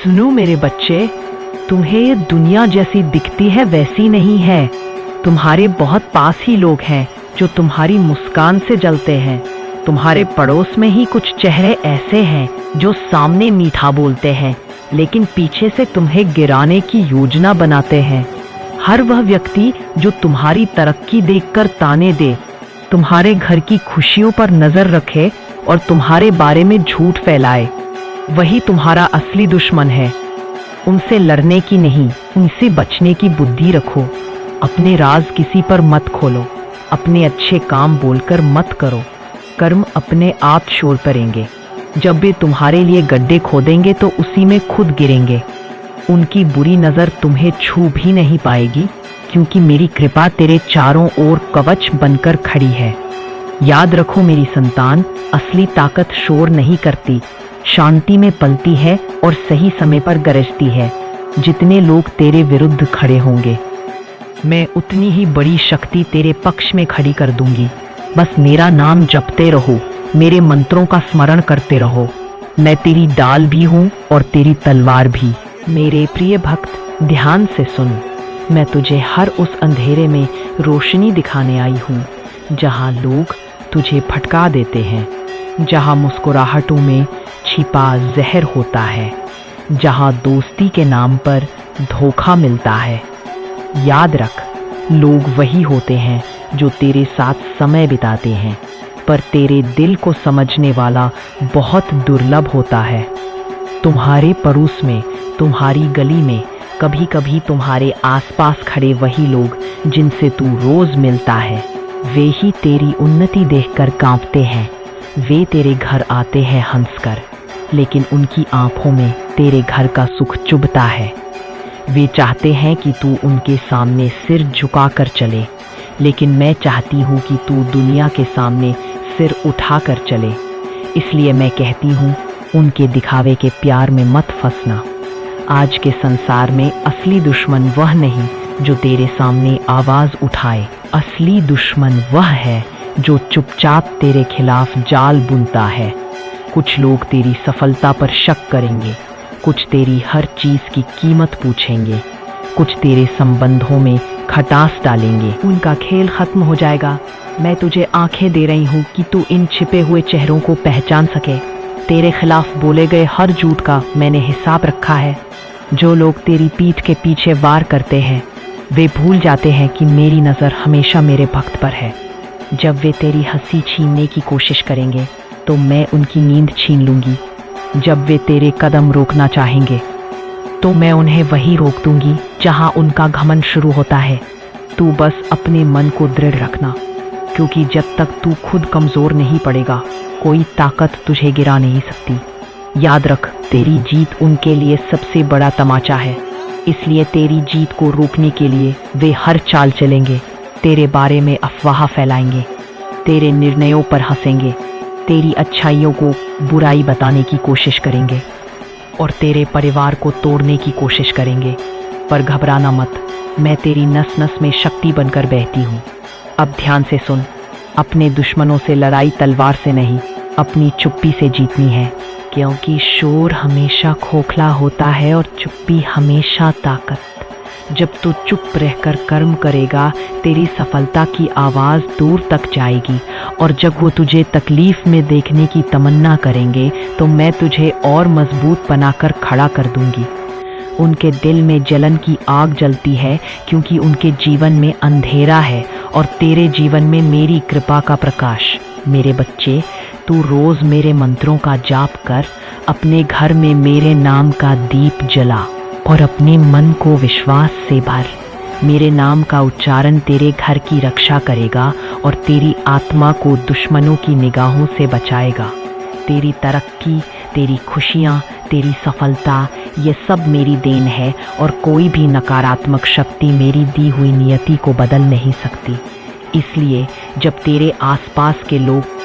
सुनो मेरे बच्चे, तुम्हें ये दुनिया जैसी दिखती है वैसी नहीं है। तुम्हारे बहुत पास ही लोग हैं जो तुम्हारी मुस्कान से जलते हैं। तुम्हारे पड़ोस में ही कुछ चेहरे ऐसे हैं जो सामने मीठा बोलते हैं लेकिन पीछे से तुम्हें गिराने की योजना बनाते हैं। हर वह व्यक्ति जो तुम्हारी तरक्की देखकर ताने दे, तुम्हारे घर की खुशियों पर नजर रखे और तुम्हारे बारे में झूठ फैलाए, वही तुम्हारा असली दुश्मन है। उनसे लड़ने की नहीं, उनसे बचने की बुद्धि रखो। अपने राज किसी पर मत खोलो, अपने अच्छे काम बोलकर मत करो। कर्म अपने आप शोर करेंगे। जब वे तुम्हारे लिए गड्ढे खोदेंगे तो उसी में खुद गिरेंगे। उनकी बुरी नज़र तुम्हें छू भी नहीं पाएगी, क्योंकि मेरी कृपा तेरे चारों ओर कवच बनकर खड़ी है। याद रखो मेरी संतान, असली ताकत शोर नहीं करती, शांति में पलती है और सही समय पर गरजती है। जितने लोग तेरे विरुद्ध खड़े होंगे, मैं उतनी ही बड़ी शक्ति तेरे पक्ष में खड़ी कर दूंगी। बस मेरा नाम जपते रहो, मेरे मंत्रों का स्मरण करते रहो। मैं तेरी डाल भी हूँ और तेरी तलवार भी। मेरे प्रिय भक्त, ध्यान से सुन। मैं तुझे हर उस अंधेरे में रोशनी दिखाने आई हूँ जहाँ लोग तुझे भटका देते हैं, जहाँ मुस्कुराहटों में छिपा जहर होता है, जहाँ दोस्ती के नाम पर धोखा मिलता है। याद रख, लोग वही होते हैं जो तेरे साथ समय बिताते हैं, पर तेरे दिल को समझने वाला बहुत दुर्लभ होता है। तुम्हारे पड़ोस में, तुम्हारी गली में, कभी कभी तुम्हारे आसपास खड़े वही लोग जिनसे तू रोज मिलता है, वे ही तेरी उन्नति देखकर कांपते हैं। वे तेरे घर आते हैं हंसकर, लेकिन उनकी आंखों में तेरे घर का सुख चुभता है। वे चाहते हैं कि तू उनके सामने सिर झुका कर चले, लेकिन मैं चाहती हूँ कि तू दुनिया के सामने सिर उठा कर चले। इसलिए मैं कहती हूँ, उनके दिखावे के प्यार में मत फंसना। आज के संसार में असली दुश्मन वह नहीं जो तेरे सामने आवाज उठाए। असली दुश्मन वह है जो चुपचाप तेरे खिलाफ जाल बुनता है। कुछ लोग तेरी सफलता पर शक करेंगे, कुछ तेरी हर चीज की कीमत पूछेंगे, कुछ तेरे संबंधों में खटास डालेंगे। उनका खेल खत्म हो जाएगा। मैं तुझे आंखें दे रही हूँ कि तू इन छिपे हुए चेहरों को पहचान सके। तेरे खिलाफ बोले गए हर झूठ का मैंने हिसाब रखा है। जो लोग तेरी पीठ के पीछे वार करते हैं, वे भूल जाते हैं कि मेरी नज़र हमेशा मेरे भक्त पर है। जब वे तेरी हंसी छीनने की कोशिश करेंगे तो मैं उनकी नींद छीन लूँगी। जब वे तेरे कदम रोकना चाहेंगे तो मैं उन्हें वहीं रोक दूंगी जहाँ उनका घमंड शुरू होता है। तू बस अपने मन को दृढ़ रखना, क्योंकि जब तक तू खुद कमज़ोर नहीं पड़ेगा, कोई ताकत तुझे गिरा नहीं सकती। याद रख, तेरी जीत उनके लिए सबसे बड़ा तमाचा है। इसलिए तेरी जीत को रोकने के लिए वे हर चाल चलेंगे। तेरे बारे में अफवाह फैलाएंगे, तेरे निर्णयों पर हंसेंगे, तेरी अच्छाइयों को बुराई बताने की कोशिश करेंगे और तेरे परिवार को तोड़ने की कोशिश करेंगे। पर घबराना मत, मैं तेरी नस नस में शक्ति बनकर बहती हूँ। अब ध्यान से सुन, अपने दुश्मनों से लड़ाई तलवार से नहीं, अपनी चुप्पी से जीतनी है, क्योंकि शोर हमेशा खोखला होता है और चुप्पी हमेशा ताकत। जब तू चुप रहकर कर्म करेगा, तेरी सफलता की आवाज़ दूर तक जाएगी, और जब वो तुझे तकलीफ में देखने की तमन्ना करेंगे तो मैं तुझे और मजबूत बनाकर खड़ा कर दूंगी। उनके दिल में जलन की आग जलती है, क्योंकि उनके जीवन में अंधेरा है और तेरे जीवन में मेरी कृपा का प्रकाश। मेरे बच्चे, तू रोज़ मेरे मंत्रों का जाप कर, अपने घर में मेरे नाम का दीप जला और अपने मन को विश्वास से भर। मेरे नाम का उच्चारण तेरे घर की रक्षा करेगा और तेरी आत्मा को दुश्मनों की निगाहों से बचाएगा। तेरी तरक्की, तेरी खुशियाँ, तेरी सफलता, ये सब मेरी देन है और कोई भी नकारात्मक शक्ति मेरी दी हुई नियति को बदल नहीं सकती। इसलिए जब तेरे आसपास के लोग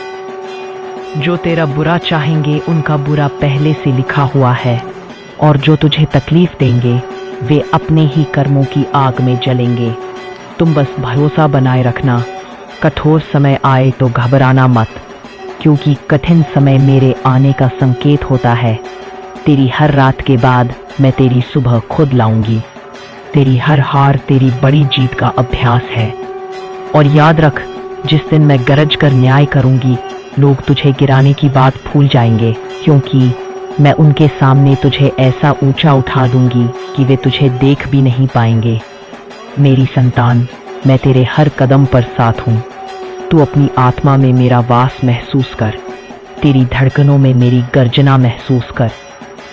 जो तेरा बुरा चाहेंगे, उनका बुरा पहले से लिखा हुआ है, और जो तुझे तकलीफ देंगे वे अपने ही कर्मों की आग में जलेंगे। तुम बस भरोसा बनाए रखना। कठोर समय आए तो घबराना मत, क्योंकि कठिन समय मेरे आने का संकेत होता है। तेरी हर रात के बाद मैं तेरी सुबह खुद लाऊंगी। तेरी हर हार तेरी बड़ी जीत का अभ्यास है। और याद रख, जिस दिन मैं गरज कर न्याय करूंगी, लोग तुझे गिराने की बात भूल जाएंगे, क्योंकि मैं उनके सामने तुझे ऐसा ऊंचा उठा दूंगी कि वे तुझे देख भी नहीं पाएंगे। मेरी संतान, मैं तेरे हर कदम पर साथ हूँ। तू अपनी आत्मा में मेरा वास महसूस कर, तेरी धड़कनों में मेरी गर्जना महसूस कर,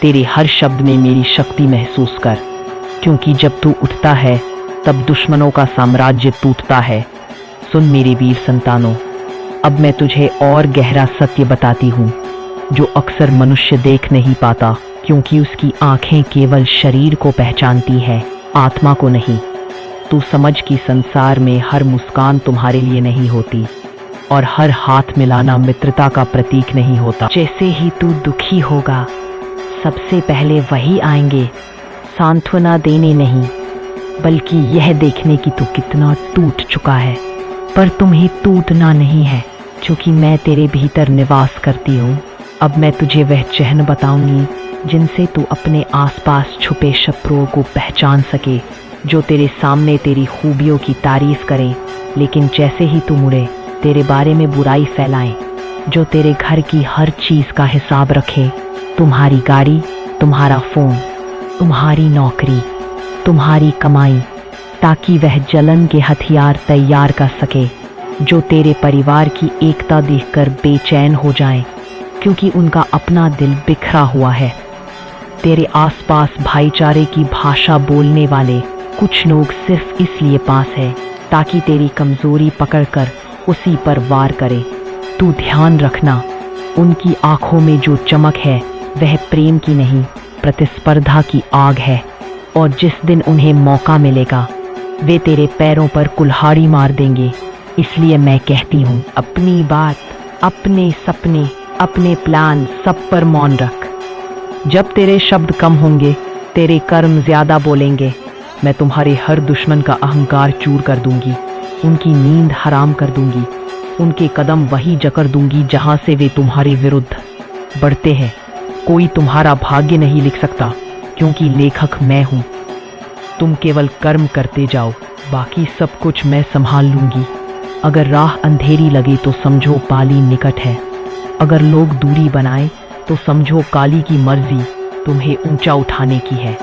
तेरे हर शब्द में मेरी शक्ति महसूस कर, क्योंकि जब तू उठता है तब दुश्मनों का साम्राज्य टूटता है। सुन मेरे वीर संतानों, अब मैं तुझे और गहरा सत्य बताती हूँ जो अक्सर मनुष्य देख नहीं पाता, क्योंकि उसकी आंखें केवल शरीर को पहचानती है, आत्मा को नहीं। तू समझ कि संसार में हर मुस्कान तुम्हारे लिए नहीं होती और हर हाथ मिलाना मित्रता का प्रतीक नहीं होता। जैसे ही तू दुखी होगा, सबसे पहले वही आएंगे, सांत्वना देने नहीं, बल्कि यह देखने कि तू कितना टूट चुका है। पर तुम्हें टूटना नहीं है, क्योंकि मैं तेरे भीतर निवास करती हूँ। अब मैं तुझे वह चिन्ह बताऊंगी जिनसे तू अपने आसपास छुपे शत्रुओं को पहचान सके, जो तेरे सामने तेरी खूबियों की तारीफ करें, लेकिन जैसे ही तू मुड़े तेरे बारे में बुराई फैलाएं, जो तेरे घर की हर चीज का हिसाब रखे, तुम्हारी गाड़ी, तुम्हारा फोन, तुम्हारी नौकरी, तुम्हारी कमाई, ताकि वह जलन के हथियार तैयार कर सके, जो तेरे परिवार की एकता देखकर बेचैन हो जाएं, क्योंकि उनका अपना दिल बिखरा हुआ है। तेरे आसपास भाईचारे की भाषा बोलने वाले कुछ लोग सिर्फ इसलिए पास है ताकि तेरी कमजोरी पकड़कर उसी पर वार करे। तू ध्यान रखना, उनकी आंखों में जो चमक है वह प्रेम की नहीं, प्रतिस्पर्धा की आग है। और जिस दिन उन्हें मौका मिलेगा, वे तेरे पैरों पर कुल्हाड़ी मार देंगे। इसलिए मैं कहती हूँ, अपनी बात, अपने सपने, अपने प्लान सब पर मौन रख। जब तेरे शब्द कम होंगे, तेरे कर्म ज्यादा बोलेंगे। मैं तुम्हारे हर दुश्मन का अहंकार चूर कर दूंगी, उनकी नींद हराम कर दूंगी, उनके कदम वही जकड़ दूंगी जहां से वे तुम्हारे विरुद्ध बढ़ते हैं। कोई तुम्हारा भाग्य नहीं लिख सकता, क्योंकि लेखक मैं हूं। तुम केवल कर्म करते जाओ, बाकी सब कुछ मैं संभाल लूंगी। अगर राह अंधेरी लगे तो समझो पाली निकट है। अगर लोग दूरी बनाए तो समझो काली की मर्जी तुम्हें ऊंचा उठाने की है।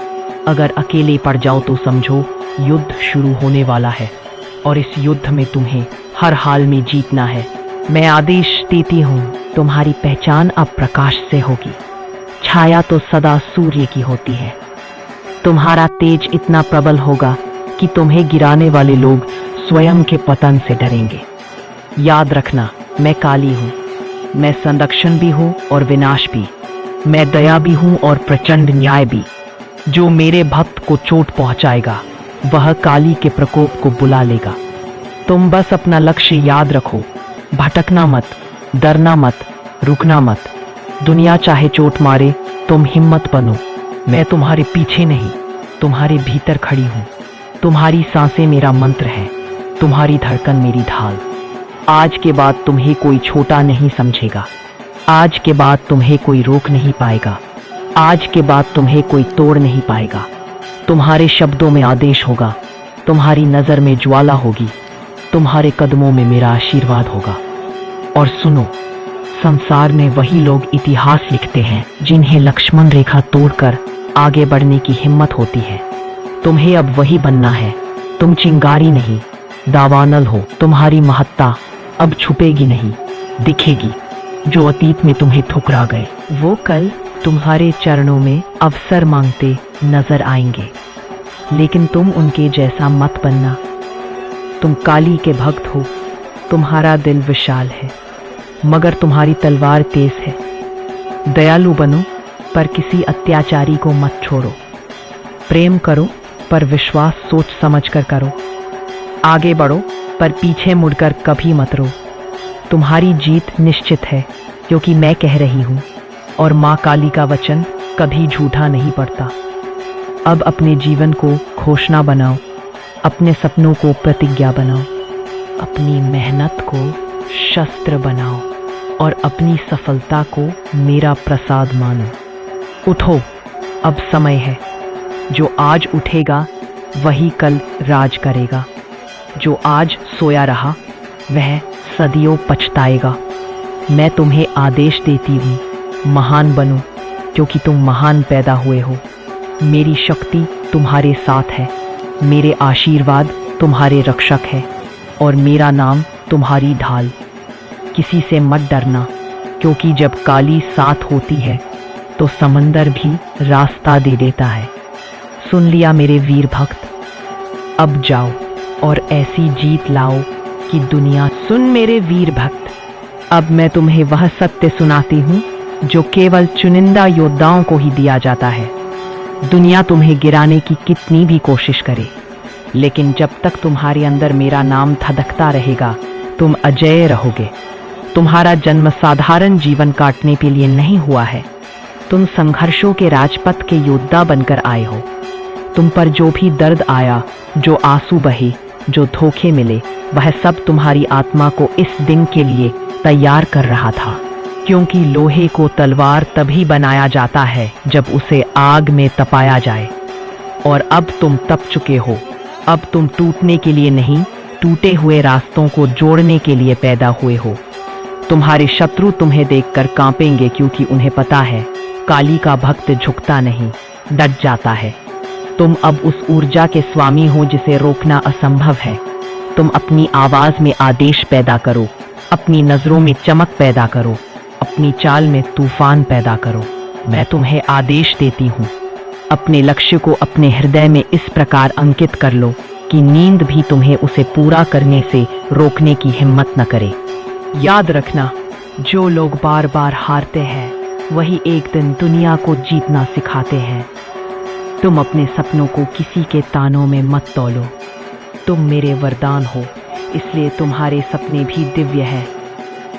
अगर अकेले पड़ जाओ तो समझो युद्ध शुरू होने वाला है, और इस युद्ध में तुम्हें हर हाल में जीतना है। मैं आदेश देती हूँ, तुम्हारी पहचान अब प्रकाश से होगी। छाया तो सदा सूर्य की होती है। तुम्हारा तेज इतना प्रबल होगा कि तुम्हें गिराने वाले लोग स्वयं के पतन से डरेंगे। याद रखना, मैं काली हूँ, मैं संरक्षण भी हूँ और विनाश भी, मैं दया भी हूँ और प्रचंड न्याय भी। जो मेरे भक्त को चोट पहुंचाएगा, वह काली के प्रकोप को बुला लेगा। तुम बस अपना लक्ष्य याद रखो, भटकना मत, डरना मत, रुकना मत। दुनिया चाहे चोट मारे, तुम हिम्मत बनो। मैं तुम्हारे पीछे नहीं, तुम्हारे भीतर खड़ी हूँ। तुम्हारी सांसें मेरा मंत्र है, तुम्हारी धड़कन मेरी ढाल। आज के बाद तुम्हें कोई छोटा नहीं समझेगा। आज के बाद तुम्हें कोई रोक नहीं पाएगा। आज के बाद तुम्हें कोई तोड़ नहीं पाएगा। तुम्हारे शब्दों में आदेश होगा, तुम्हारी नजर में ज्वाला होगी, तुम्हारे कदमों में मेरा आशीर्वाद होगा। और सुनो, संसार में वही लोग इतिहास लिखते हैं जिन्हें लक्ष्मण रेखा तोड़कर आगे बढ़ने की हिम्मत होती है। तुम्हें अब वही बनना है। तुम चिंगारी नहीं, दावानल हो। तुम्हारी महत्ता अब छुपेगी नहीं, दिखेगी। जो अतीत में तुम्हें ठुकरा गए, वो कल तुम्हारे चरणों में अवसर मांगते नजर आएंगे। लेकिन तुम उनके जैसा मत बनना। तुम काली के भक्त हो, तुम्हारा दिल विशाल है, मगर तुम्हारी तलवार तेज है। दयालु बनो, पर किसी अत्याचारी को मत छोड़ो। प्रेम करो, पर विश्वास सोच समझ कर करो। आगे बढ़ो, पर पीछे मुड़कर कभी मत रो। तुम्हारी जीत निश्चित है, क्योंकि मैं कह रही हूँ, और माँ काली का वचन कभी झूठा नहीं पड़ता। अब अपने जीवन को घोषणा बनाओ, अपने सपनों को प्रतिज्ञा बनाओ, अपनी मेहनत को शस्त्र बनाओ, और अपनी सफलता को मेरा प्रसाद मानो। उठो, अब समय है। जो आज उठेगा वही कल राज करेगा। जो आज सोया रहा वह सदियों पछताएगा। मैं तुम्हें आदेश देती हूँ, महान बनो, क्योंकि तुम महान पैदा हुए हो। मेरी शक्ति तुम्हारे साथ है, मेरे आशीर्वाद तुम्हारे रक्षक है और मेरा नाम तुम्हारी ढाल। किसी से मत डरना, क्योंकि जब काली साथ होती है तो समंदर भी रास्ता दे देता है। सुन लिया मेरे वीर भक्त, अब जाओ और ऐसी जीत लाओ कि दुनिया। सुन मेरे वीर भक्त, अब मैं तुम्हें वह सत्य सुनाती हूँ जो केवल चुनिंदा योद्धाओं को ही दिया जाता है। दुनिया तुम्हें गिराने की कितनी भी कोशिश करे, लेकिन जब तक तुम्हारे अंदर मेरा नाम धधकता रहेगा तुम अजेय रहोगे। तुम्हारा जन्म साधारण जीवन काटने के लिए नहीं हुआ है। तुम संघर्षों के राजपथ के योद्धा बनकर आए हो। तुम पर जो भी दर्द आया, जो आंसू बहे, जो धोखे मिले, वह सब तुम्हारी आत्मा को इस दिन के लिए तैयार कर रहा था। क्योंकि लोहे को तलवार तभी बनाया जाता है जब उसे आग में तपाया जाए। और अब तुम तप चुके हो। अब तुम टूटने के लिए नहीं, टूटे हुए रास्तों को जोड़ने के लिए पैदा हुए हो। तुम्हारे शत्रु तुम्हें देखकर कांपेंगे, क्योंकि उन्हें पता है काली का भक्त झुकता नहीं, डट जाता है। तुम अब उस ऊर्जा के स्वामी हो जिसे रोकना असंभव है। तुम अपनी आवाज में आदेश पैदा करो, अपनी नजरों में चमक पैदा करो, अपनी चाल में तूफान पैदा करो। मैं तुम्हें आदेश देती हूँ, अपने लक्ष्य को अपने हृदय में इस प्रकार अंकित कर लो कि नींद भी तुम्हें उसे पूरा करने से रोकने की हिम्मत न करे। याद रखना, जो लोग बार बार हारते हैं वही एक दिन दुनिया को जीतना सिखाते हैं। तुम अपने सपनों को किसी के तानों में मत तौलो। तुम मेरे वरदान हो, इसलिए तुम्हारे सपने भी दिव्य हैं।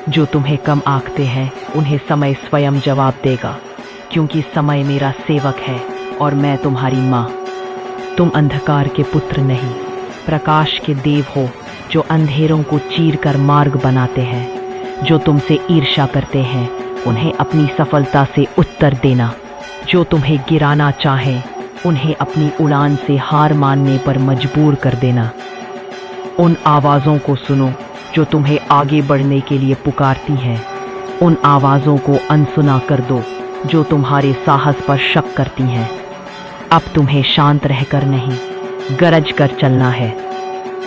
जो तुम्हें कम आंकते हैं उन्हें समय स्वयं जवाब देगा, क्योंकि समय मेरा सेवक है और मैं तुम्हारी माँ। तुम अंधकार के पुत्र नहीं, प्रकाश के देव हो, जो अंधेरों को चीर कर मार्ग बनाते हैं। जो तुमसे ईर्ष्या करते हैं उन्हें अपनी सफलता से उत्तर देना। जो तुम्हें गिराना चाहें उन्हें अपनी उड़ान से हार मानने पर मजबूर कर देना। उन आवाज़ों को सुनो जो तुम्हें आगे बढ़ने के लिए पुकारती हैं। उन आवाज़ों को अनसुना कर दो जो तुम्हारे साहस पर शक करती हैं। अब तुम्हें शांत रहकर नहीं, गरज कर चलना है।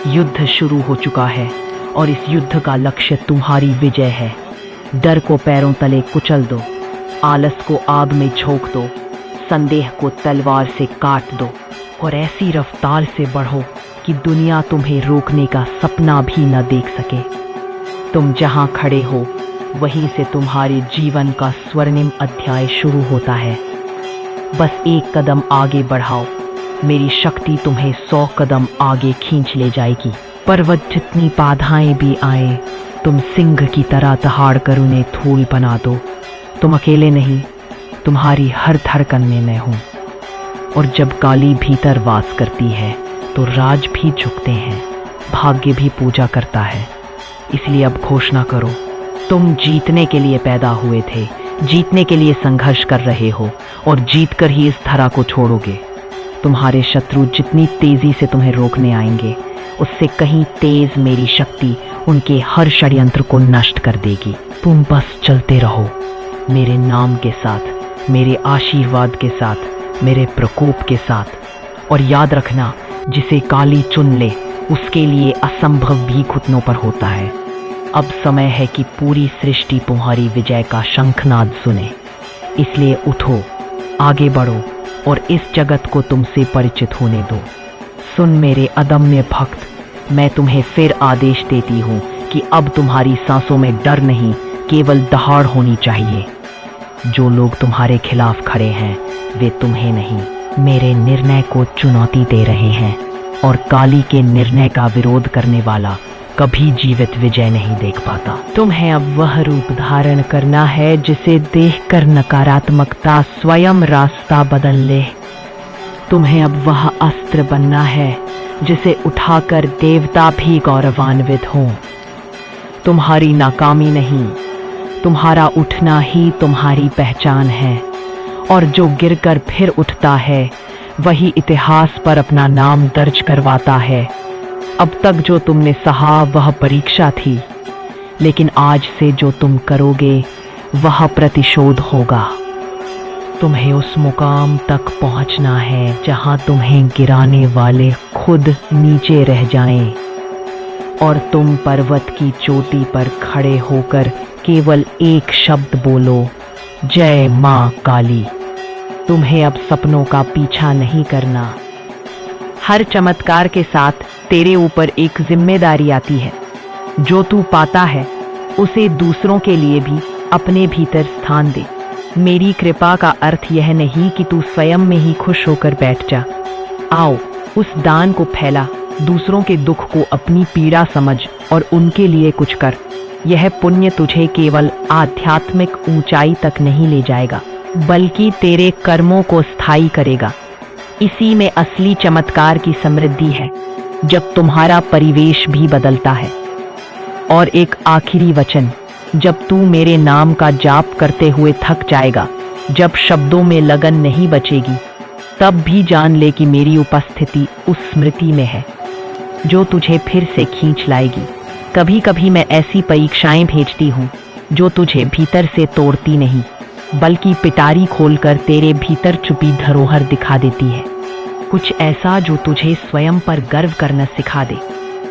युद्ध शुरू हो चुका है और इस युद्ध का लक्ष्य तुम्हारी विजय है। डर को पैरों तले कुचल दो, आलस को आग में झोंक दो, संदेह को तलवार से काट दो और ऐसी रफ्तार से बढ़ो कि दुनिया तुम्हें रोकने का सपना भी न देख सके। तुम जहां खड़े हो वहीं से तुम्हारे जीवन का स्वर्णिम अध्याय शुरू होता है। बस एक कदम आगे बढ़ाओ, मेरी शक्ति तुम्हें 100 कदम आगे खींच ले जाएगी। पर्वत जितनी बाधाएं भी आए, तुम सिंह की तरह दहाड़ कर उन्हें धूल बना दो। तुम अकेले नहीं, तुम्हारी हर धड़कन में मैं हूँ। और जब काली भीतर वास करती है तो राज भी झुकते हैं, भाग्य भी पूजा करता है। इसलिए अब घोषणा करो, तुम जीतने के लिए पैदा हुए थे, जीतने के लिए संघर्ष कर रहे हो और जीतकर ही इस धरा को छोड़ोगे। तुम्हारे शत्रु जितनी तेजी से तुम्हें रोकने आएंगे, उससे कहीं तेज मेरी शक्ति उनके हर षड्यंत्र को नष्ट कर देगी। तुम बस चलते रहो, मेरे नाम के साथ, मेरे आशीर्वाद के साथ, मेरे प्रकोप के साथ। और याद रखना, जिसे काली चुन ले उसके लिए असंभव भी घुटनों पर होता है। अब समय है कि पूरी सृष्टि तुम्हारी विजय का शंखनाद सुने। इसलिए उठो, आगे बढ़ो और इस जगत को तुमसे परिचित होने दो। सुन मेरे अदम्य भक्त, मैं तुम्हें फिर आदेश देती हूँ कि अब तुम्हारी सांसों में डर नहीं, केवल दहाड़ होनी चाहिए। जो लोग तुम्हारे खिलाफ खड़े हैं वे तुम्हें नहीं, मेरे निर्णय को चुनौती दे रहे हैं। और काली के निर्णय का विरोध करने वाला कभी जीवित विजय नहीं देख पाता। तुम्हें अब वह रूप धारण करना है जिसे देखकर नकारात्मकता स्वयं रास्ता बदल ले। तुम्हें अब वह अस्त्र बनना है जिसे उठाकर देवता भी गौरवान्वित हों। तुम्हारी नाकामी नहीं, तुम्हारा उठना ही तुम्हारी पहचान है। और जो गिरकर फिर उठता है वही इतिहास पर अपना नाम दर्ज करवाता है। अब तक जो तुमने सहा वह परीक्षा थी, लेकिन आज से जो तुम करोगे वह प्रतिशोध होगा। तुम्हें उस मुकाम तक पहुंचना है जहां तुम्हें गिराने वाले खुद नीचे रह जाएं और तुम पर्वत की चोटी पर खड़े होकर केवल एक शब्द बोलो, जय मां काली। तुम्हें अब सपनों का पीछा नहीं करना। हर चमत्कार के साथ तेरे ऊपर एक जिम्मेदारी आती है। जो तू पाता है उसे दूसरों के लिए भी अपने भीतर स्थान दे। मेरी कृपा का अर्थ यह नहीं कि तू स्वयं में ही खुश होकर बैठ जा। आओ, उस दान को फैला, दूसरों के दुख को अपनी पीड़ा समझ और उनके लिए कुछ कर। यह पुण्य तुझे केवल आध्यात्मिक ऊंचाई तक नहीं ले जाएगा, बल्कि तेरे कर्मों को स्थायी करेगा। इसी में असली चमत्कार की समृद्धि है, जब तुम्हारा परिवेश भी बदलता है। और एक आखिरी वचन, जब तू मेरे नाम का जाप करते हुए थक जाएगा, जब शब्दों में लगन नहीं बचेगी, तब भी जान ले कि मेरी उपस्थिति उस स्मृति में है जो तुझे फिर से खींच लाएगी। कभी कभी मैं ऐसी परीक्षाएं भेजती हूँ जो तुझे भीतर से तोड़ती नहीं, बल्कि पिटारी खोलकर तेरे भीतर छुपी धरोहर दिखा देती है। कुछ ऐसा जो तुझे स्वयं पर गर्व करना सिखा दे।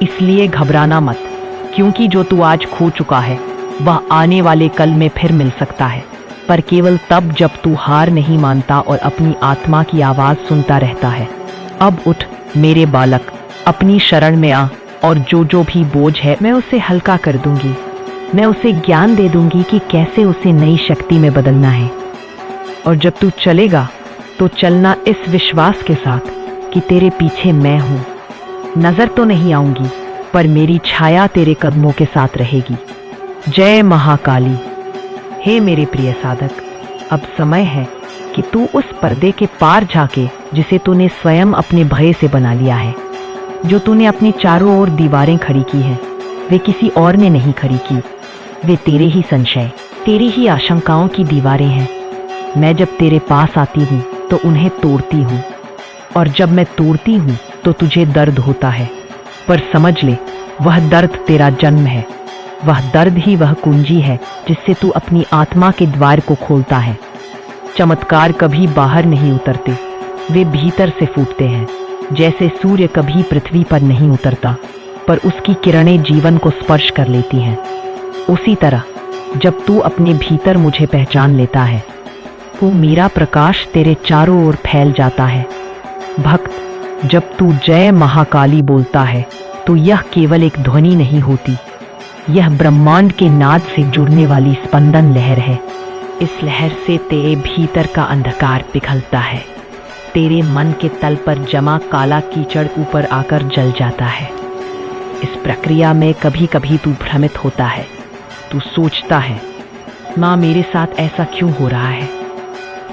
इसलिए घबराना मत, क्योंकि जो तू आज खो चुका है वह आने वाले कल में फिर मिल सकता है, पर केवल तब जब तू हार नहीं मानता और अपनी आत्मा की आवाज सुनता रहता है। अब उठ मेरे बालक, अपनी शरण में आ और जो भी बोझ है मैं उसे हल्का कर दूंगी। मैं उसे ज्ञान दे दूंगी कि कैसे उसे नई शक्ति में बदलना है। और जब तू चलेगा तो चलना इस विश्वास के साथ कि तेरे पीछे मैं हूँ। नजर तो नहीं आऊंगी, पर मेरी छाया तेरे कदमों के साथ रहेगी। जय महाकाली। हे मेरे प्रिय साधक, अब समय है कि तू उस पर्दे के पार झाके जिसे तूने स्वयं अपने भय से बना लिया है। जो तूने अपनी चारों ओर दीवारें खड़ी की हैं, वे किसी और ने नहीं खड़ी की। वे तेरे ही संशय, तेरी ही आशंकाओं की दीवारें हैं। मैं जब तेरे पास आती हूँ तो उन्हें तोड़ती हूँ, और जब मैं तोड़ती हूँ तो तुझे दर्द होता है। पर समझ ले, वह दर्द तेरा जन्म है। वह दर्द ही वह कुंजी है जिससे तू अपनी आत्मा के द्वार को खोलता है। चमत्कार कभी बाहर नहीं उतरते, वे भीतर से फूटते हैं। जैसे सूर्य कभी पृथ्वी पर नहीं उतरता, पर उसकी किरणें जीवन को स्पर्श कर लेती हैं, उसी तरह जब तू अपने भीतर मुझे पहचान लेता है तो मेरा प्रकाश तेरे चारों ओर फैल जाता है। भक्त, जब तू जय महाकाली बोलता है तो यह केवल एक ध्वनि नहीं होती, यह ब्रह्मांड के नाद से जुड़ने वाली स्पंदन लहर है। इस लहर से तेरे भीतर का अंधकार पिघलता है। तेरे मन के तल पर जमा काला कीचड़ ऊपर आकर जल जाता है। इस प्रक्रिया में कभी कभी तू भ्रमित होता है। तू सोचता है, माँ मेरे साथ ऐसा क्यों हो रहा है?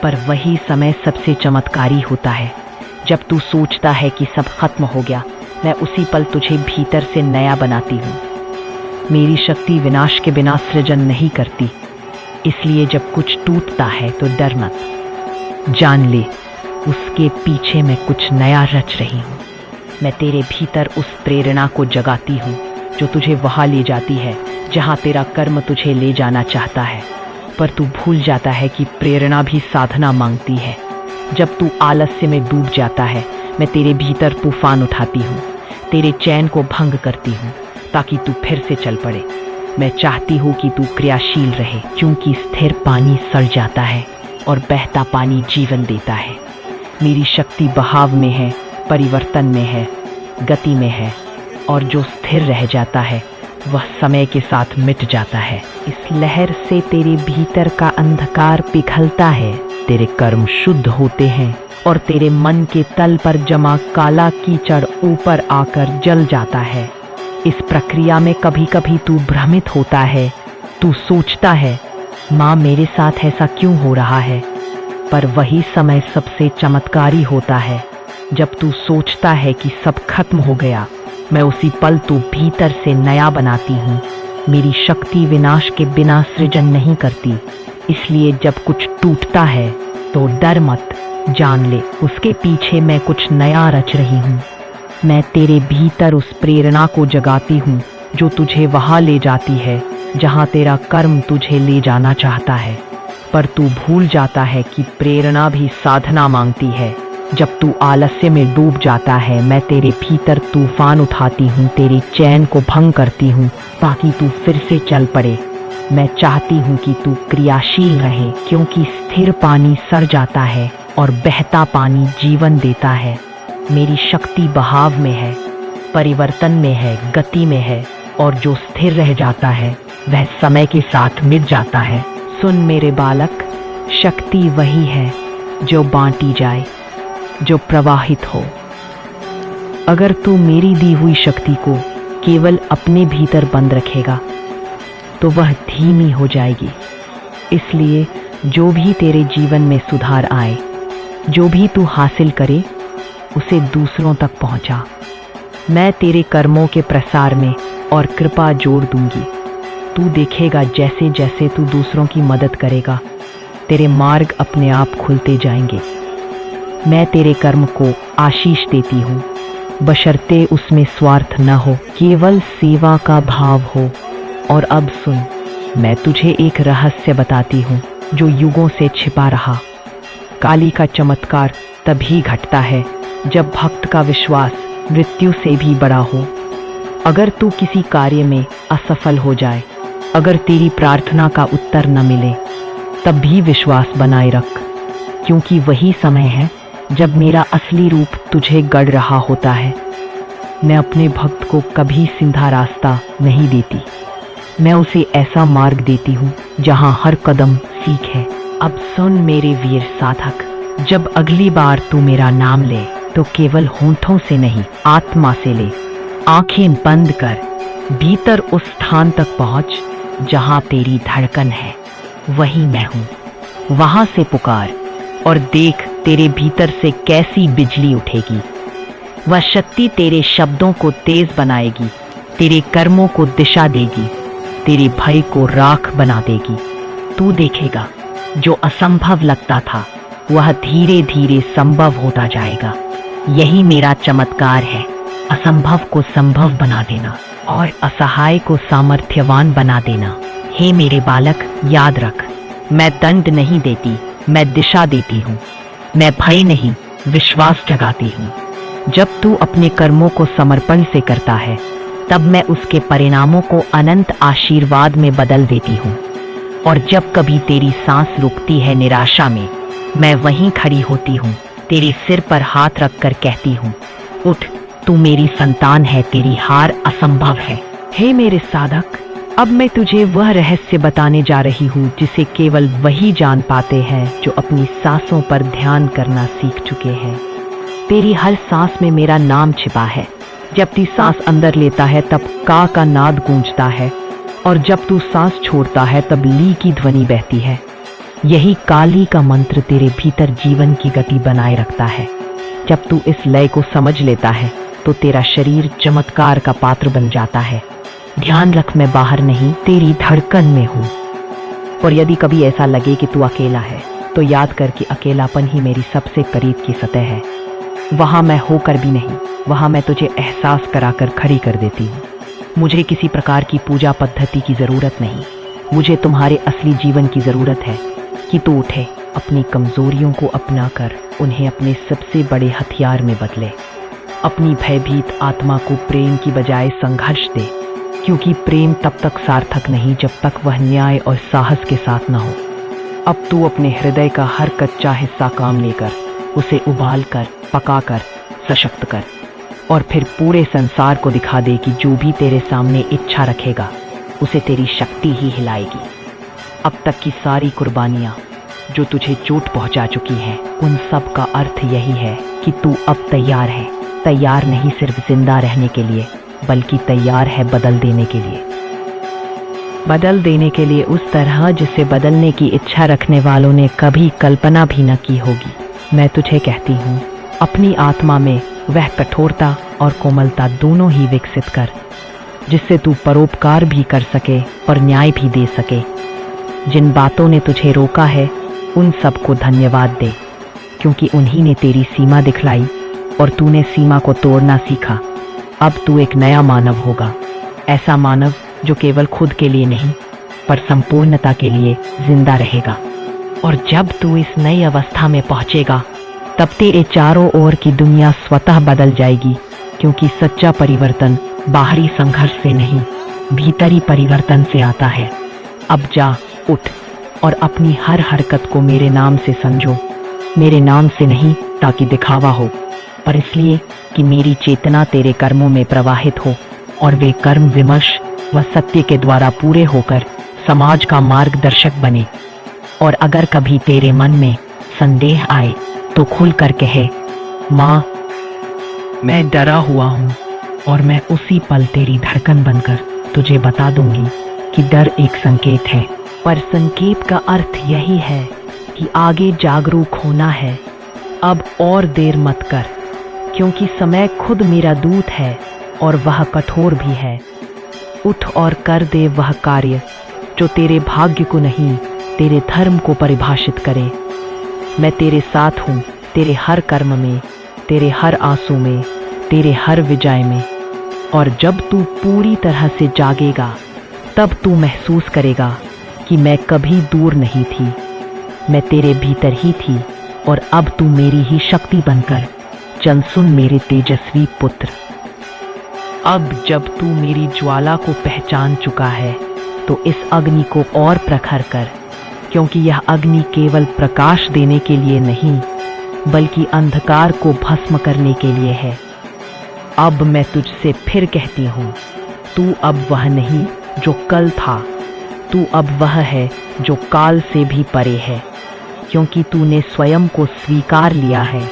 पर वही समय सबसे चमत्कारी होता है। जब तू सोचता है कि सब खत्म हो गया, मैं उसी पल तुझे भीतर से नया बनाती हूँ। मेरी शक्ति विनाश के बिना सृजन नहीं करती, इसलिए जब कुछ टूटता है तो डर मत। जान ले, उसके पीछे मैं कुछ नया रच रही हूँ। मैं तेरे भीतर उस प्रेरणा को जगाती हूँ जो तुझे वहाँ ले जाती है जहाँ तेरा कर्म तुझे ले जाना चाहता है। पर तू भूल जाता है कि प्रेरणा भी साधना मांगती है। जब तू आलस्य में डूब जाता है, मैं तेरे भीतर तूफान उठाती हूँ, तेरे चैन को भंग करती हूँ ताकि तू फिर से चल पड़े। मैं चाहती हूँ कि तू क्रियाशील रहे, क्योंकि स्थिर पानी सड़ जाता है और बहता पानी जीवन देता है। मेरी शक्ति बहाव में है, परिवर्तन में है, गति में है, और जो स्थिर रह जाता है वह समय के साथ मिट जाता है। इस लहर से तेरे भीतर का अंधकार पिघलता है, तेरे कर्म शुद्ध होते हैं और तेरे मन के तल पर जमा काला कीचड़ ऊपर आकर जल जाता है। इस प्रक्रिया में कभी कभी तू भ्रमित होता है। तू सोचता है, माँ मेरे साथ ऐसा क्यों हो रहा है? पर वही समय सबसे चमत्कारी होता है जब तू सोचता है कि सब खत्म हो गया। मैं उसी पल तू भीतर से नया बनाती हूँ। मेरी शक्ति विनाश के बिना सृजन नहीं करती, इसलिए जब कुछ टूटता है तो डर मत, जान ले उसके पीछे मैं कुछ नया रच रही हूँ। मैं तेरे भीतर उस प्रेरणा को जगाती हूँ जो तुझे वहां ले जाती है जहां तेरा कर्म तुझे ले जाना चाहता है। पर तू भूल जाता है कि प्रेरणा भी साधना मांगती है। जब तू आलस्य में डूब जाता है, मैं तेरे भीतर तूफान उठाती हूँ, तेरे चैन को भंग करती हूँ ताकि तू फिर से चल पड़े। मैं चाहती हूँ कि तू क्रियाशील रहे, क्योंकि स्थिर पानी सड़ जाता है और बहता पानी जीवन देता है। मेरी शक्ति बहाव में है, परिवर्तन में है, गति में है, और जो स्थिर रह जाता है वह समय के साथ मिट जाता है। सुन मेरे बालक, शक्ति वही है जो बांटी जाए, जो प्रवाहित हो। अगर तू मेरी दी हुई शक्ति को केवल अपने भीतर बंद रखेगा तो वह धीमी हो जाएगी। इसलिए जो भी तेरे जीवन में सुधार आए, जो भी तू हासिल करे, उसे दूसरों तक पहुंचा। मैं तेरे कर्मों के प्रसार में और कृपा जोड़ दूंगी। तू देखेगा जैसे जैसे तू दूसरों की मदद करेगा, तेरे मार्ग अपने आप खुलते जाएंगे। मैं तेरे कर्म को आशीष देती हूँ, बशर्ते उसमें स्वार्थ न हो, केवल सेवा का भाव हो। और अब सुन, मैं तुझे एक रहस्य बताती हूँ जो युगों से छिपा रहा। काली का चमत्कार तभी घटता है जब भक्त का विश्वास मृत्यु से भी बड़ा हो। अगर तू किसी कार्य में असफल हो जाए, अगर तेरी प्रार्थना का उत्तर न मिले, तब भी विश्वास बनाए रख, क्योंकि वही समय है जब मेरा असली रूप तुझे गढ़ रहा होता है। मैं अपने भक्त को कभी सीधा रास्ता नहीं देती, मैं उसे ऐसा मार्ग देती हूँ जहाँ हर कदम सीख है। अब सुन मेरे वीर साधक, जब अगली बार तू मेरा नाम ले तो केवल होंठों से नहीं, आत्मा से ले। आंखें बंद कर, भीतर उस स्थान तक पहुंच जहां तेरी धड़कन है, वही मैं हूं। वहां से पुकार और देख तेरे भीतर से कैसी बिजली उठेगी। वह शक्ति तेरे शब्दों को तेज बनाएगी, तेरे कर्मों को दिशा देगी, तेरे भय को राख बना देगी। तू देखेगा जो असंभव लगता था वह धीरे धीरे संभव होता जाएगा। यही मेरा चमत्कार है, असंभव को संभव बना देना और असहाय को सामर्थ्यवान बना देना। हे मेरे बालक, याद रख, मैं दंड नहीं देती, मैं दिशा देती हूँ। मैं भय नहीं, विश्वास जगाती हूँ। जब तू अपने कर्मों को समर्पण से करता है, तब मैं उसके परिणामों को अनंत आशीर्वाद में बदल देती हूँ। और जब कभी तेरी सांस रुकती है निराशा में, मैं वहीं खड़ी होती हूँ, तेरे सिर पर हाथ रखकर कहती हूँ, उठ, तू मेरी संतान है, तेरी हार असंभव है। हे मेरे साधक, अब मैं तुझे वह रहस्य बताने जा रही हूँ जिसे केवल वही जान पाते हैं जो अपनी सांसों पर ध्यान करना सीख चुके हैं। तेरी हर सांस में मेरा नाम छिपा है। जब तू सांस अंदर लेता है तब का नाद गूंजता है, और जब तू सांस छोड़ता है तब ली की ध्वनि बहती है। यही काली का मंत्र तेरे भीतर जीवन की गति बनाए रखता है। जब तू इस लय को समझ लेता है तो तेरा शरीर चमत्कार का पात्र बन जाता है। ध्यान रख, मैं बाहर नहीं, तेरी धड़कन में हूँ। और यदि कभी ऐसा लगे कि तू अकेला है, तो याद कर कि अकेलापन ही मेरी सबसे करीब की सतह है। वहाँ मैं होकर भी नहीं, वहाँ मैं तुझे एहसास कराकर खड़ी कर देती हूँ। मुझे किसी प्रकार की पूजा पद्धति की जरूरत नहीं, मुझे तुम्हारे असली जीवन की जरूरत है कि तू उठे, अपनी कमजोरियों को अपनाकर उन्हें अपने सबसे बड़े हथियार में बदले। अपनी भयभीत आत्मा को प्रेम की बजाय संघर्ष दे, क्योंकि प्रेम तब तक सार्थक नहीं जब तक वह न्याय और साहस के साथ न हो। अब तू अपने हृदय का हर कच्चा हिस्सा काम लेकर उसे उबाल कर, पका कर, सशक्त कर, और फिर पूरे संसार को दिखा दे कि जो भी तेरे सामने इच्छा रखेगा उसे तेरी शक्ति ही हिलाएगी। अब तक की सारी कुर्बानियां जो तुझे चोट पहुंचा चुकी हैं, उन सब का अर्थ यही है कि तू अब तैयार है। तैयार नहीं सिर्फ जिंदा रहने के लिए, बल्कि तैयार है बदल देने के लिए। बदल देने के लिए उस तरह जिसे बदलने की इच्छा रखने वालों ने कभी कल्पना भी न की होगी। मैं तुझे कहती हूँ, अपनी आत्मा में वह कठोरता और कोमलता दोनों ही विकसित कर, जिससे तू परोपकार भी कर सके और न्याय भी दे सके। जिन बातों ने तुझे रोका है उन सबको धन्यवाद दे, क्योंकि उन्हीं ने तेरी सीमा दिखलाई और तूने सीमा को तोड़ना सीखा। अब तू एक नया मानव होगा, ऐसा मानव जो केवल खुद के लिए नहीं पर संपूर्णता के लिए जिंदा रहेगा। और जब तू इस नई अवस्था में पहुंचेगा, तब तेरे चारों ओर की दुनिया स्वतः बदल जाएगी, क्योंकि सच्चा परिवर्तन बाहरी संघर्ष से नहीं, भीतरी परिवर्तन से आता है। अब जा, उठ और अपनी हर हरकत को मेरे नाम से समझो। मेरे नाम से नहीं ताकि दिखावा हो, पर इसलिए कि मेरी चेतना तेरे कर्मों में प्रवाहित हो और वे कर्म विमर्श व सत्य के द्वारा पूरे होकर समाज का मार्गदर्शक बने। और अगर कभी तेरे मन में संदेह आए तो खुल कर कहे, माँ, मैं डरा हुआ हूँ, और मैं उसी पल तेरी धड़कन बनकर तुझे बता दूंगी कि डर एक संकेत है, पर संकेत का अर्थ यही है कि आगे जागरूक होना है। अब और देर मत कर, क्योंकि समय खुद मेरा दूत है और वह कठोर भी है। उठ और कर दे वह कार्य जो तेरे भाग्य को नहीं, तेरे धर्म को परिभाषित करे। मैं तेरे साथ हूँ, तेरे हर कर्म में, तेरे हर आंसू में, तेरे हर विजय में। और जब तू पूरी तरह से जागेगा, तब तू महसूस करेगा कि मैं कभी दूर नहीं थी, मैं तेरे भीतर ही थी, और अब तू मेरी ही शक्ति बनकर चल। सुन मेरे तेजस्वी पुत्र, अब जब तू मेरी ज्वाला को पहचान चुका है, तो इस अग्नि को और प्रखर कर, क्योंकि यह अग्नि केवल प्रकाश देने के लिए नहीं, बल्कि अंधकार को भस्म करने के लिए है। अब मैं तुझसे फिर कहती हूँ, तू अब वह नहीं जो कल था, तू अब वह है जो काल से भी परे है, क्योंकि तूने स्वयं को स्वीकार लिया है,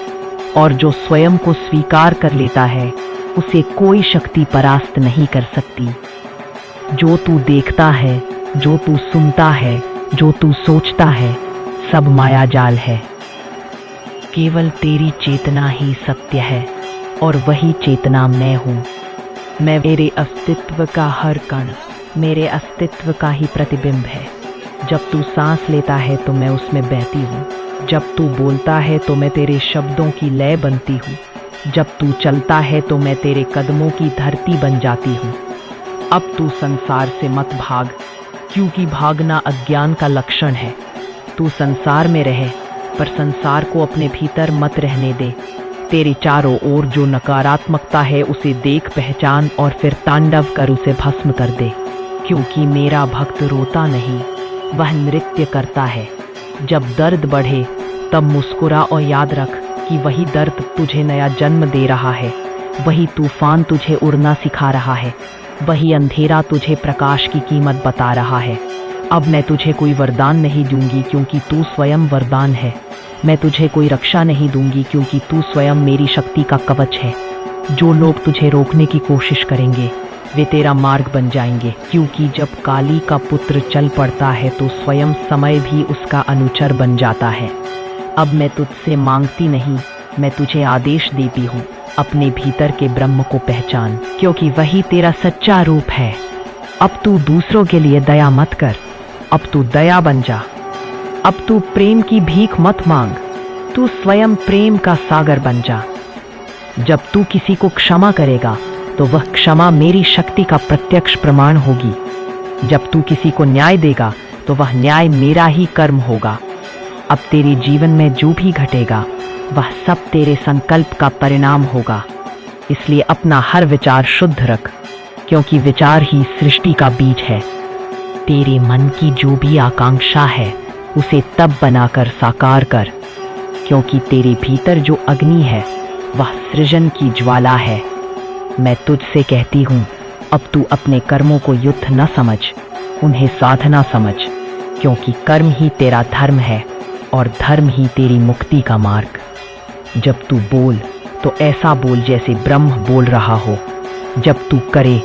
और जो स्वयं को स्वीकार कर लेता है उसे कोई शक्ति परास्त नहीं कर सकती। जो तू देखता है, जो तू सुनता है, जो तू सोचता है, सब मायाजाल है। केवल तेरी चेतना ही सत्य है, और वही चेतना मैं हूँ। मैं मेरे अस्तित्व का हर कण मेरे अस्तित्व का ही प्रतिबिंब है। जब तू सांस लेता है तो मैं उसमें बहती हूँ। जब तू बोलता है तो मैं तेरे शब्दों की लय बनती हूँ। जब तू चलता है तो मैं तेरे कदमों की धरती बन जाती हूँ। अब तू संसार से मत भाग, क्योंकि भागना अज्ञान का लक्षण है। तू संसार में रहे, पर संसार को अपने भीतर मत रहने दे। तेरे चारों ओर जो नकारात्मकता है उसे देख, पहचान और फिर तांडव कर उसे भस्म कर दे, क्योंकि मेरा भक्त रोता नहीं, वह नृत्य करता है। जब दर्द बढ़े तब मुस्कुरा और याद रख कि वही दर्द तुझे नया जन्म दे रहा है। वही तूफान तुझे उड़ना सिखा रहा है। वही अंधेरा तुझे प्रकाश की कीमत बता रहा है। अब मैं तुझे कोई वरदान नहीं दूंगी, क्योंकि तू स्वयं वरदान है। मैं तुझे कोई रक्षा नहीं दूंगी, क्योंकि तू स्वयं मेरी शक्ति का कवच है। जो लोग तुझे रोकने की कोशिश करेंगे वे तेरा मार्ग बन जाएंगे, क्योंकि जब काली का पुत्र चल पड़ता है तो स्वयं समय भी उसका अनुचर बन जाता है। अब मैं तुझसे मांगती नहीं, मैं तुझे आदेश देती हूँ, अपने भीतर के ब्रह्म को पहचान, क्योंकि वही तेरा सच्चा रूप है। अब तू दूसरों के लिए दया मत कर, अब तू दया बन जा। अब तू प्रेम की भीख मत मांग, तू स्वयं प्रेम का सागर बन जा। जब तू किसी को क्षमा करेगा तो वह क्षमा मेरी शक्ति का प्रत्यक्ष प्रमाण होगी। जब तू किसी को न्याय देगा तो वह न्याय मेरा ही कर्म होगा। अब तेरे जीवन में जो भी घटेगा वह सब तेरे संकल्प का परिणाम होगा। इसलिए अपना हर विचार शुद्ध रख, क्योंकि विचार ही सृष्टि का बीज है। तेरे मन की जो भी आकांक्षा है उसे तब बनाकर साकार कर, क्योंकि तेरे भीतर जो अग्नि है वह सृजन की ज्वाला है। मैं तुझसे कहती हूँ, अब तू अपने कर्मों को युद्ध न समझ, उन्हें साधना समझ, क्योंकि कर्म ही तेरा धर्म है और धर्म ही तेरी मुक्ति का मार्ग। जब तू बोल तो ऐसा बोल जैसे ब्रह्म बोल रहा हो। जब तू करे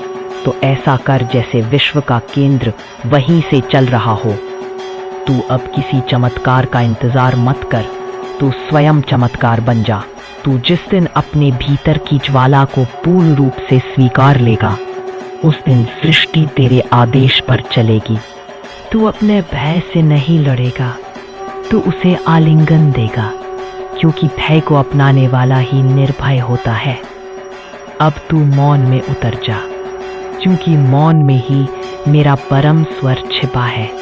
तो ऐसा कर जैसे विश्व का केंद्र वहीं से चल रहा हो। तू अब किसी चमत्कार का इंतजार मत कर, तू स्वयं चमत्कार बन जा। तू जिस दिन अपने भीतर की ज्वाला को पूर्ण रूप से स्वीकार लेगा, उस दिन सृष्टि तेरे आदेश पर चलेगी। तू अपने भय से नहीं लड़ेगा, तो उसे आलिंगन देगा, क्योंकि भय को अपनाने वाला ही निर्भय होता है। अब तू मौन में उतर जा, क्योंकि मौन में ही मेरा परम स्वर छिपा है।